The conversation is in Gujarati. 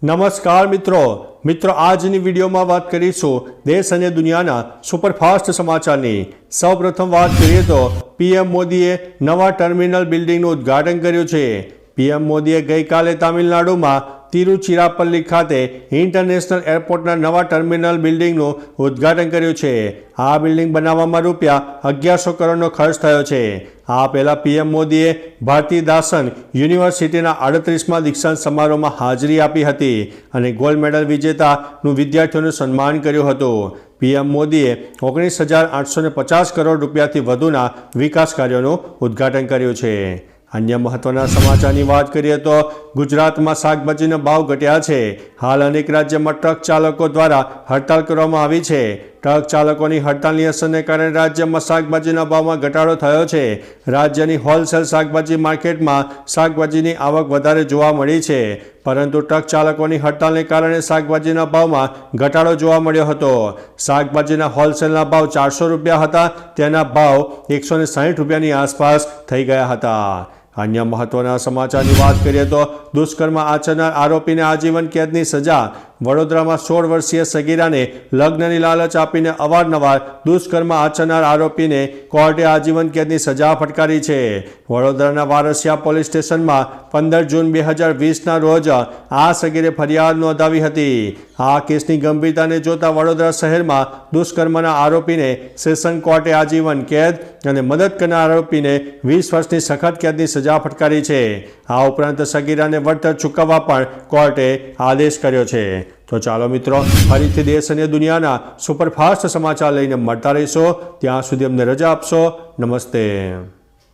નમસ્કાર મિત્રો આજની વિડીયોમાં વાત કરીશું દેશ અને દુનિયાના સુપરફાસ્ટ સમાચારની। સૌપ્રથમ વાત કરીએ તો પીએમ મોદીએ નવા ટર્મિનલ બિલ્ડિંગનું ઉદ્ઘાટન કર્યું છે। પીએમ મોદીએ ગઈકાલે તામિલનાડુમાં તિરુચિરાપલ્લી ખાતે ઇન્ટરનેશનલ એરપોર્ટના નવા ટર્મિનલ બિલ્ડિંગનું ઉદ્ઘાટન કર્યું છે। આ બિલ્ડિંગ બનાવવામાં રૂપિયા 1100 કરોડનો ખર્ચ થયો છે। આ પહેલાં પીએમ મોદીએ ભારતીદાસન યુનિવર્સિટીના 38મા દીક્ષાંત સમારોહમાં હાજરી આપી હતી અને ગોલ્ડ મેડલ વિજેતાનું વિદ્યાર્થીઓનું સન્માન કર્યું હતું। પીએમ મોદીએ 19,850 કરોડ રૂપિયાથી વધુના વિકાસ કાર્યોનું ઉદ્ઘાટન કર્યું છે। અન્ય મહત્વના સમાચારની વાત કરીએ તો ગુજરાતમાં શાકભાજીના ભાવ ઘટ્યા છે। હાલ અનેક રાજ્યમાં ટ્રક ચાલકો દ્વારા હડતાલ કરવામાં આવી છે। ટ્રક ચાલકોની હડતાલની અસરને કારણે રાજ્યમાં શાકભાજીના ભાવમાં ઘટાડો થયો છે। રાજ્યની હોલસેલ શાકભાજી માર્કેટમાં શાકભાજીની આવક વધારે જોવા મળી છે, પરંતુ ટ્રક ચાલકોની હડતાલને કારણે શાકભાજીના ભાવમાં ઘટાડો જોવા મળ્યો હતો। શાકભાજીના હોલસેલના ભાવ 400 રૂપિયા હતા, તેના ભાવ 160 રૂપિયાની આસપાસ થઈ ગયા હતા। અન્ય મહત્વના સમાચારની વાત કરીએ તો દુષ્કર્મ આચરનાર આરોપીને આજીવન કેદની સજા। વડોદરામાં 16 વર્ષીય સગીરાને લગ્નની લાલચ આપીને અવારનવાર દુષ્કર્મ આચરનાર આરોપીને કોર્ટે આજીવન કેદની સજા ફટકારી છે। વડોદરાના વારસિયા પોલીસ સ્ટેશનમાં 15 જૂન 2020ના રોજ આ સગીરે ફરિયાદ નોંધાવી હતી। આ કેસની ગંભીરતાને જોતા વડોદરા શહેરમાં દુષ્કર્મના આરોપીને સેશન કોર્ટે આજીવન કેદ અને મદદ કરનાર આરોપીને 20 વર્ષની સખત કેદની સજા ફટકારી છે। આ ઉપરાંત સગીરાને વળતર ચૂકવવા પણ કોર્ટે આદેશ કર્યો છે। તો ચાલો મિત્રો, ફરીથી દેશ અને દુનિયાના સુપરફાસ્ટ સમાચાર લઈને મળતા રહીશો। ત્યાં સુધી અમને રજા આપશો। નમસ્તે।